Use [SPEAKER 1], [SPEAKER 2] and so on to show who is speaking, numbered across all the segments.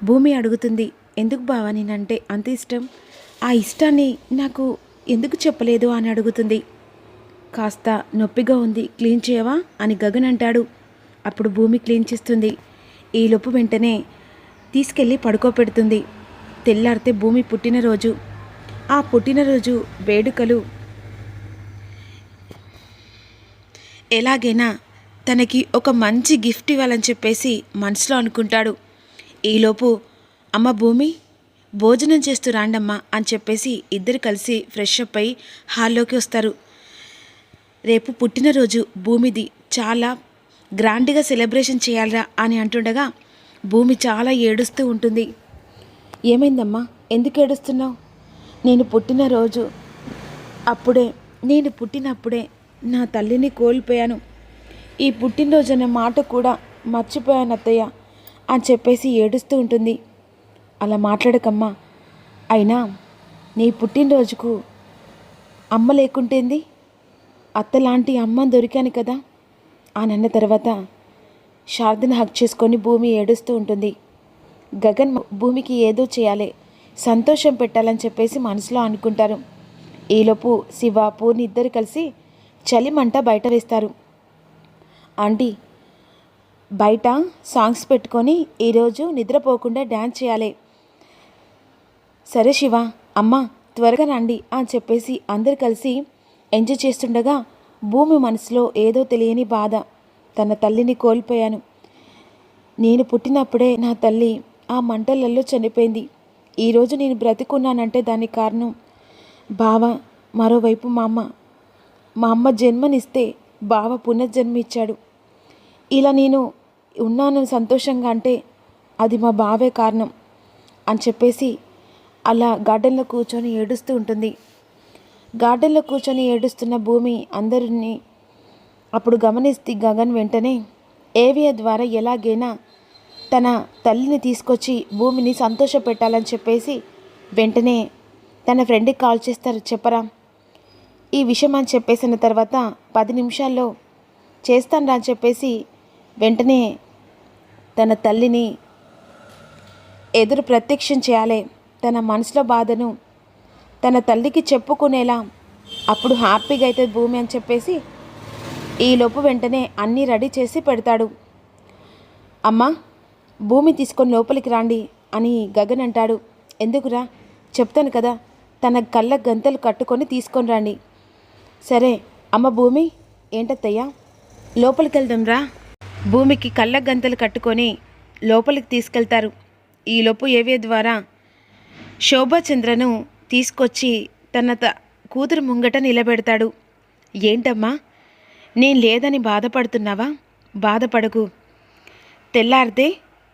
[SPEAKER 1] భూమి అడుగుతుంది, ఎందుకు బావా నేనంటే అంత ఇష్టం? ఆ ఇష్టాన్ని నాకు ఎందుకు చెప్పలేదు అని అడుగుతుంది. కాస్త నొప్పిగా ఉంది, క్లీన్ చేయవా అని గగన్ అంటాడు. అప్పుడు భూమి క్లీన్ చేస్తుంది. ఈలోపు వెంటనే తీసుకెళ్ళి పడుకోపెడుతుంది. తెల్లారితే భూమి పుట్టినరోజు. ఆ పుట్టినరోజు వేడుకలు ఎలాగైనా తనకి ఒక మంచి గిఫ్ట్ ఇవ్వాలని చెప్పేసి మనసులో అనుకుంటాడు. ఈలోపు అమ్మ భూమి భోజనం చేస్తూ రాండమ్మా అని చెప్పేసి ఇద్దరు కలిసి ఫ్రెష్ అప్ అయి హాల్లోకి వస్తారు. రేపు పుట్టినరోజు భూమిది, చాలా గ్రాండ్గా సెలబ్రేషన్ చేయాలరా అని అంటుండగా భూమి చాలా ఏడుస్తూ ఉంటుంది. ఏమైందమ్మా, ఎందుకు ఏడుస్తున్నావు? నేను పుట్టినప్పుడే నా తల్లిని కోల్పోయాను. ఈ పుట్టినరోజు అనే మాట కూడా మర్చిపోయాను అత్తయ్య అని చెప్పేసి ఏడుస్తూ ఉంటుంది. అలా మాట్లాడకమ్మా, అయినా నీ పుట్టినరోజుకు అమ్మ లేకుంటేంది, అత్తలాంటి అమ్మ దొరికాను కదా అని అన్న తర్వాత శారదను హక్ చేసుకొని భూమి ఏడుస్తూ ఉంటుంది. గగన్ భూమికి ఏదో చేయాలి, సంతోషం పెట్టాలని చెప్పేసి మనసులో అనుకుంటారు. ఈలోపు శివ పూర్ణి ఇద్దరు కలిసి చలిమంట బయట వేస్తారు. ఆంటీ, బయట సాంగ్స్ పెట్టుకొని ఈరోజు నిద్రపోకుండా డ్యాన్స్ చేయాలి. సరే శివ, అమ్మ త్వరగా రండి అని చెప్పేసి అందరు కలిసి ఎంజాయ్ చేస్తుండగా భూమి మనసులో ఏదో తెలియని బాధ. తన తల్లిని కోల్పోయాను. నేను పుట్టినప్పుడే నా తల్లి ఆ మంటలలో చనిపోయింది. ఈరోజు నేను బ్రతికున్నానంటే దానికి కారణం బావ. మరోవైపు మా అమ్మ జన్మనిస్తే బావ పునర్జన్మ ఇచ్చాడు. ఇలా నేను ఉన్నాను సంతోషంగా అంటే అది మా బావే కారణం అని చెప్పేసి అలా గార్డెన్లో కూర్చొని ఏడుస్తూ ఉంటుంది. గార్డెన్లో కూర్చొని ఏడుస్తున్న భూమి అందరినీ అప్పుడు గమనిస్తే గగన్ వెంటనే ఏవియ ద్వారా ఎలాగైనా తన తల్లిని తీసుకొచ్చి భూమిని సంతోషపెట్టాలని చెప్పేసి వెంటనే తన ఫ్రెండ్కి కాల్ చేస్తారు. చెప్పరా ఈ విషయం అని చెప్పేసిన తర్వాత 10 నిమిషాల్లో చేస్తాను అని చెప్పేసి వెంటనే తన తల్లిని ఎదురు ప్రత్యక్షం చేయాలి. తన మనసులో బాధను తన తల్లికి చెప్పుకునేలా అప్పుడు హ్యాపీగా అవుతుంది భూమి అని చెప్పేసి ఈలోపు వెంటనే అన్నీ రెడీ చేసి పెడతాడు. అమ్మ భూమి తీసుకొని లోపలికి రాండి అని గగన్ అంటాడు. ఎందుకురా, చెప్తాను కదా, తన కళ్ళ గంతలు కట్టుకొని తీసుకొని రండి. సరే అమ్మ. భూమి, ఏంటత్తయ్యా, లోపలికి వెళ్దాం రా. భూమికి కళ్ళ గంతలు కట్టుకొని లోపలికి తీసుకెళ్తారు. ఈలోపు ఏవే ద్వారా శోభాచంద్రను తీసుకొచ్చి తన కూతురు ముంగట నిలబెడతాడు. ఏంటమ్మా, నేను లేదని బాధపడుతున్నావా? బాధపడకు. తెల్లారితే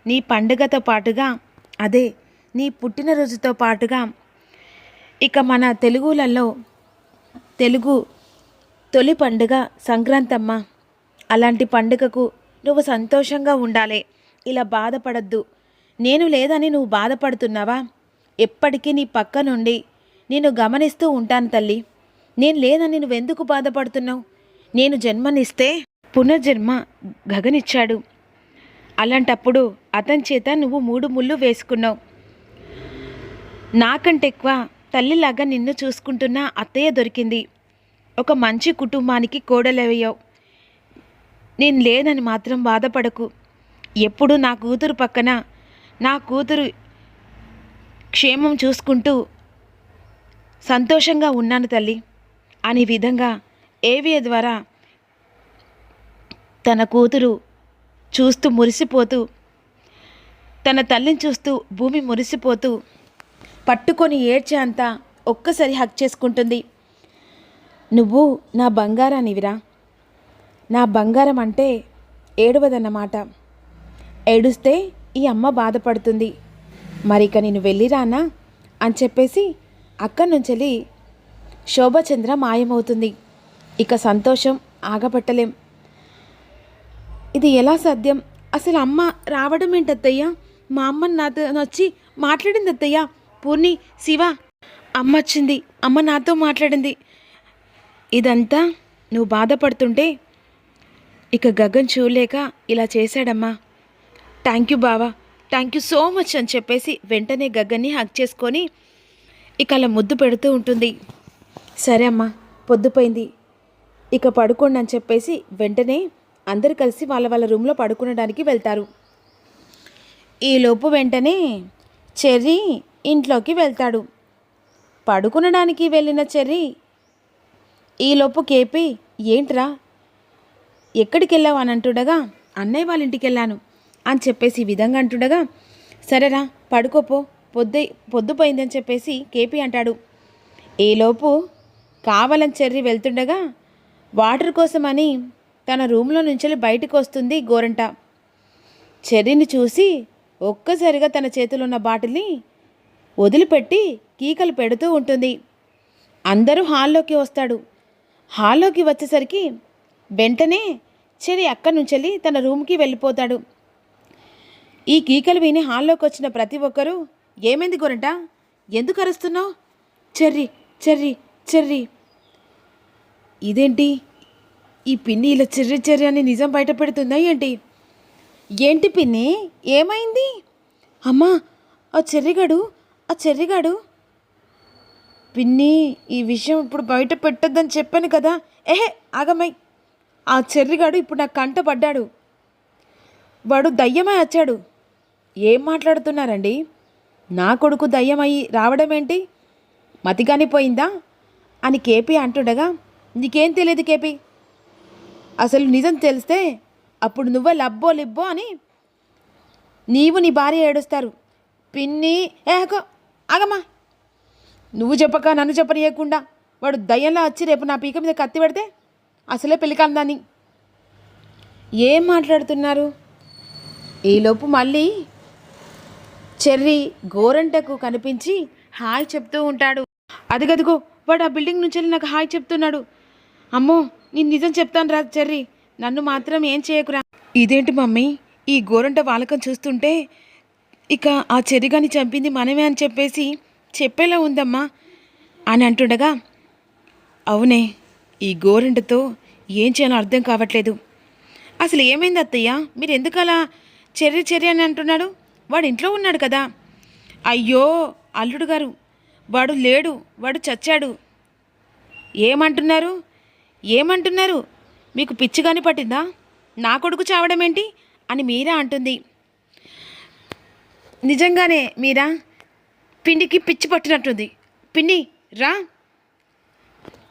[SPEAKER 1] నీ పండుగతో పాటుగా, అదే నీ పుట్టినరోజుతో పాటుగా ఇక మన తెలుగు తొలి పండుగ సంక్రాంతమ్మ. అలాంటి పండుగకు నువ్వు సంతోషంగా ఉండాలి, ఇలా బాధపడద్దు. నేను లేదని నువ్వు బాధపడుతున్నావా? ఎప్పటికీ నీ పక్క నుండి నేను గమనిస్తూ ఉంటాను తల్లి. నేను లేదని నువ్వెందుకు బాధపడుతున్నావు? నేను జన్మనిస్తే పునర్జన్మ గగనిచ్చాడు. అలాంటప్పుడు అతని చేత నువ్వు 3 ముళ్ళు వేసుకున్నావు. నాకంటే ఎక్కువ తల్లిలాగా నిన్ను చూసుకుంటున్న అత్తయ్య దొరికింది. ఒక మంచి కుటుంబానికి కోడలయ్యావు. నేను లేదని మాత్రం బాధపడకు. ఎప్పుడు నా కూతురు పక్కన, నా కూతురు క్షేమం చూసుకుంటూ సంతోషంగా ఉన్నాను తల్లి అనే విధంగా ఏవియ ద్వారా తన కూతురు చూస్తూ మురిసిపోతూ, తన తల్లిని చూస్తూ భూమి మురిసిపోతూ పట్టుకొని ఏడ్చే అంత ఒక్కసారి హక్ చేసుకుంటుంది. నువ్వు నా బంగారానివిరా. నా బంగారం అంటే ఏడవదన్నమాట. ఏడుస్తే ఈ అమ్మ బాధపడుతుంది. మరి ఇక నేను వెళ్ళిరానా అని చెప్పేసి అక్కడి నుంచి శోభచంద్ర మాయమవుతుంది. ఇక సంతోషం ఆగబట్టలేం. ఇది ఎలా సాధ్యం? అసలు అమ్మ రావడం ఏంటత్తయ్యా? మా అమ్మ నాతో వచ్చి మాట్లాడింది అత్తయ్య. పూర్ణి, శివ, అమ్మ వచ్చింది, అమ్మ నాతో మాట్లాడింది. ఇదంతా నువ్వు బాధపడుతుంటే ఇక గగన్ చూడలేక ఇలా చేశాడమ్మా. థ్యాంక్ యూ బావా, థ్యాంక్ యూ సో మచ్ అని చెప్పేసి వెంటనే గగ్గని హగ్ చేసుకొని ఇక అలా ముద్దు పెడుతూ ఉంటుంది. సరే అమ్మా, పొద్దుపోయింది, ఇక పడుకోండి అని చెప్పేసి వెంటనే అందరు కలిసి వాళ్ళ వాళ్ళ రూమ్లో పడుకునడానికి వెళ్తారు. ఈలోపు వెంటనే చెర్రీ ఇంట్లోకి వెళ్తాడు. పడుకునడానికి వెళ్ళిన చెర్రీ ఈలోపు కేపీ ఏంట్రా ఎక్కడికి వెళ్ళావు అని అంటుండగా అన్నయ్య వాళ్ళ ఇంటికి వెళ్ళాను అని చెప్పేసి ఈ విధంగా అంటుండగా సరేరా పడుకోపో, పొద్దుపోయిందని చెప్పేసి కేపీ అంటాడు. ఈలోపు కావాలని చెర్రీ వెళ్తుండగా వాటర్ కోసమని తన రూమ్లో నుంచి బయటకు వస్తుంది గోరంట. చెర్రీని చూసి ఒక్కసారిగా తన చేతిలో ఉన్న బాటిల్ని వదిలిపెట్టి కీకలు పెడుతూ ఉంటుంది. అందరూ హాల్లోకి వస్తాడు. హాల్లోకి వచ్చేసరికి వెంటనే చెర్రీ అక్కడి నుంచి తన రూమ్కి వెళ్ళిపోతాడు. ఈ కీకలు విని హాల్లోకి వచ్చిన ప్రతి ఒక్కరూ ఏమైంది గోరంట, ఎందుకు అరుస్తున్నావు? Cherry Cherry Cherry. ఇదేంటి ఈ పిన్ని ఇలా చెర్రీ చెర్రీ అని నిజం బయట పెడుతుందా ఏంటి? ఏంటి పిన్ని ఏమైంది? అమ్మా ఆ చెర్రిగాడు పిన్ని ఈ విషయం ఇప్పుడు బయట పెట్టొద్దని చెప్పాను కదా. ఏహే ఆగమై, ఆ చెర్రిగాడు ఇప్పుడు నా కంట పడ్డాడు. వాడు దయ్యమై వచ్చాడు. ఏం మాట్లాడుతున్నారండి? నా కొడుకు దయ్యమయ్యి రావడం ఏంటి? మతిగాని పోయిందా అని కేపీ అంటుండగా నీకేం తెలియదు కేపీ, అసలు నిజం తెలిస్తే అప్పుడు నువ్వే లబ్బో లిబ్బో అని నీవు నీ భార్య ఏడుస్తారు. పిన్ని ఏహకో ఆగమ్మా, నువ్వు చెప్పక నన్ను చెప్పనీయకుండా వాడు దయ్యంలా వచ్చి రేపు నా పీక మీద కత్తి పెడితే అసలే పెళ్ళికందాన్ని. ఏం మాట్లాడుతున్నారు? ఈలోపు మళ్ళీ చెర్రీ గోరంటకు కనిపించి హాయ్ చెప్తూ ఉంటాడు. అదిగదిగో వాడు ఆ బిల్డింగ్ నుంచి నాకు హాయ్ చెప్తున్నాడు. అమ్మో నేను నిజం చెప్తాను రా చెర్రీ, నన్ను మాత్రం ఏం చేయకురా. ఇదేంటి మమ్మీ ఈ గోరంట వాలకం చూస్తుంటే ఇక ఆ చెర్రిగాని చంపింది మనమే అని చెప్పేసి చెప్పేలా ఉందమ్మా అని అంటుండగా అవునే ఈ గోరంటతో ఏం చేయాలో అర్థం కావట్లేదు. అసలు ఏమైంది అత్తయ్య, మీరు ఎందుకు అలా చెర్రీ చెర్రీ అని అంటున్నాడు? వాడు ఇంట్లో ఉన్నాడు కదా. అయ్యో అల్లుడు గారు, వాడు లేడు, వాడు చచ్చాడు. ఏమంటున్నారు? మీకు పిచ్చిగాని పట్టిందా? నా కొడుకు చావడం ఏంటి అని మీరా అంటుంది. నిజంగానే మీరా, పిండికి పిచ్చి పట్టినట్టుంది. పిన్ని రా,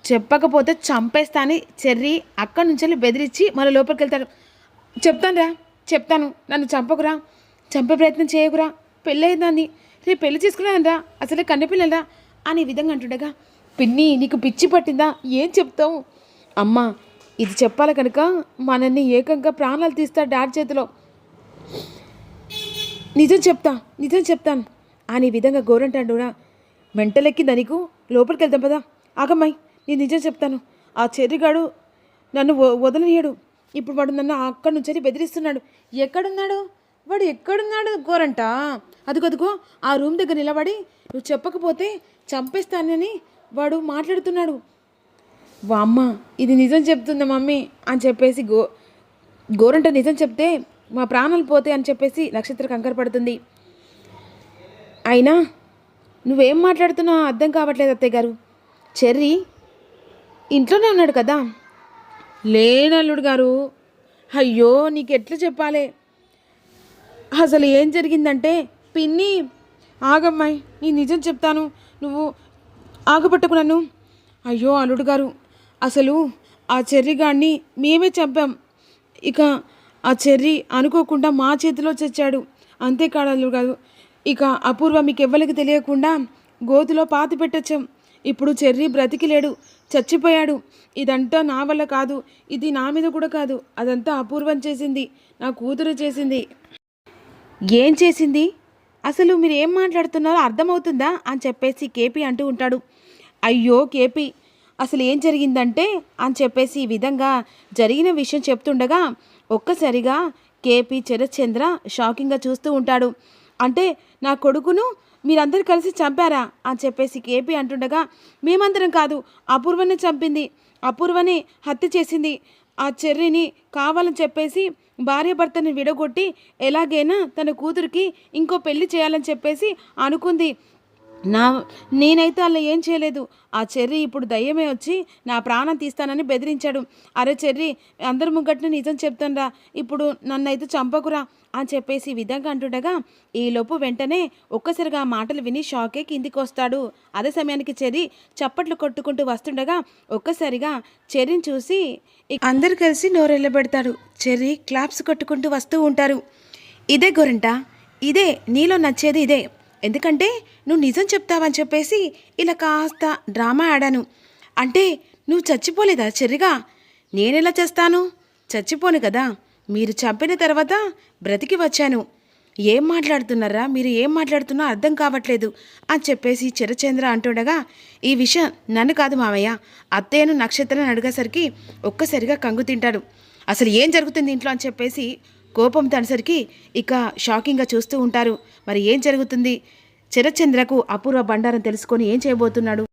[SPEAKER 1] చెప్పకపోతే చంపేస్తా అని చెర్రీ అక్కడి నుంచి బెదిరించి మళ్ళీ లోపలికి వెళ్తాడు. చెప్తాను, నన్ను చంపకురా, చంపే ప్రయత్నం చేయకురా, పెళ్ళయిందాన్ని రేపు పెళ్లి చేసుకున్నానరా, అసలే కన్నెపిల్లరా అని విధంగా అంటుండగా పిన్ని నీకు పిచ్చి పట్టిందా, ఏం చెప్తావు? అమ్మా ఇది చెప్పాలి కనుక మనల్ని ఏకంగా ప్రాణాలు తీస్తాడు డాడ్ చేతిలో. నిజం చెప్తాను అని విధంగా గోరంటాడురా. మెంటలెక్కిందా నీకు? లోపలికి వెళ్తాం పదా. ఆగమ్మాయి నేను నిజం చెప్తాను, ఆ చెర్రిగాడు నన్ను వదలనీయడు. ఇప్పుడు వాడు నన్ను అక్కడి నుంచి బెదిరిస్తున్నాడు. వాడు ఎక్కడున్నాడు గోరంట? అదిగో ఆ రూమ్ దగ్గర నిలబడి నువ్వు చెప్పకపోతే చంపేస్తానని వాడు మాట్లాడుతున్నాడు. వామ్మ ఇది నిజం చెప్తుందా మమ్మీ అని చెప్పేసి గోరంట నిజం చెప్తే మా ప్రాణాలు పోతే అని చెప్పేసి నక్షత్ర కంగారు పడుతుంది. అయినా నువ్వేం మాట్లాడుతున్నావు అర్థం కావట్లేదు అత్తయ్య గారు. చెర్రీ ఇంట్లోనే ఉన్నాడు కదా. లేనల్లుడు గారు, అయ్యో నీకు ఎట్లా చెప్పాలి? అసలు ఏం జరిగిందంటే పిన్ని ఆగమ్మాయి నీ నిజం చెప్తాను, నువ్వు ఆగపట్టుకు నన్ను. అయ్యో అల్లుడు గారు, అసలు ఆ చెర్రిగాడిని మేమే చంపాం. ఇక ఆ చెర్రీ అనుకోకుండా మా చేతిలో చచ్చాడు. అంతేకాదు అల్లుడు గారు, ఇక అపూర్వ మీకు ఎవ్వరికి తెలియకుండా గోతులో పాతి పెట్టొచ్చాం. ఇప్పుడు చెర్రీ బ్రతికిలేడు, చచ్చిపోయాడు. ఇదంతా నా వల్ల కాదు, ఇది నా మీద కూడా కాదు, అదంతా అపూర్వం చేసింది, నా కూతురు చేసింది. ఏం చేసింది? అసలు మీరు ఏం మాట్లాడుతున్నారో అర్థమవుతుందా అని చెప్పేసి కేపీ అంటూ ఉంటాడు. అయ్యో కేపీ, అసలు ఏం జరిగిందంటే అని చెప్పేసి ఈ విధంగా జరిగిన విషయం చెప్తుండగా ఒక్కసారిగా కేపీ శరత్చంద్ర షాకింగ్గా చూస్తూ ఉంటాడు. అంటే నా కొడుకును మీరందరూ కలిసి చంపారా అని చెప్పేసి కేపీ అంటుండగా మేమందరం కాదు, అపూర్వనే చంపింది, అపూర్వనే హత్య చేసింది ఆ చెర్రీని కావాలని చెప్పేసి భార్యాభర్తని విడగొట్టి ఎలాగైనా తన కూతురికి ఇంకో పెళ్లి చేయాలని చెప్పేసి అనుకుంది. నేనైతే అలా ఏం చేయలేదు. ఆ చెర్రీ ఇప్పుడు దయ్యమే వచ్చి నా ప్రాణం తీస్తానని బెదిరించాడు. అరే చెర్రీ, అందరి ముగ్గట్ని నిజం చెప్తానురా, ఇప్పుడు నన్నైతే చంపకురా అని చెప్పేసి ఈ విధంగా అంటుండగా ఈలోపు వెంటనే ఒక్కసారిగా ఆ మాటలు విని షాకే కిందికి వస్తాడు. అదే సమయానికి చెర్రీ చప్పట్లు కొట్టుకుంటూ వస్తుండగా ఒక్కసారిగా చెర్రీని చూసి అందరు కలిసి నోరెళ్ళబెడతాడు. చెర్రీ క్లాప్స్ కొట్టుకుంటూ వస్తూ ఉంటారు. ఇదే గోరంట, ఇదే నీలో నచ్చేది ఇదే. ఎందుకంటే నువ్వు నిజం చెప్తావని చెప్పేసి ఇలా కాస్త డ్రామా ఆడాను. అంటే నువ్వు చచ్చిపోలేదా చెర్రిగా? నేనెలా చేస్తాను? చచ్చిపోను కదా, మీరు చంపిన తర్వాత బ్రతికి వచ్చాను. ఏం మాట్లాడుతున్నారా మీరు, ఏం మాట్లాడుతున్నా అర్థం కావట్లేదు అని చెప్పేసి చిరచంద్ర అంటుండగా ఈ విషయం నన్ను కాదు మామయ్య, అత్తయ్యను నక్షత్రాన్ని అడిగేసరికి ఒక్కసారిగా కంగు తింటాడు. అసలు ఏం జరుగుతుంది ఇంట్లో అని చెప్పేసి కోపం తనసరికి ఇక షాకింగ్గా చూస్తూ ఉంటారు. మరి ఏం జరుగుతుంది? చిరచంద్రకు అపూర్వ బండారం తెలుసుకొని ఏం చేయబోతున్నాడు?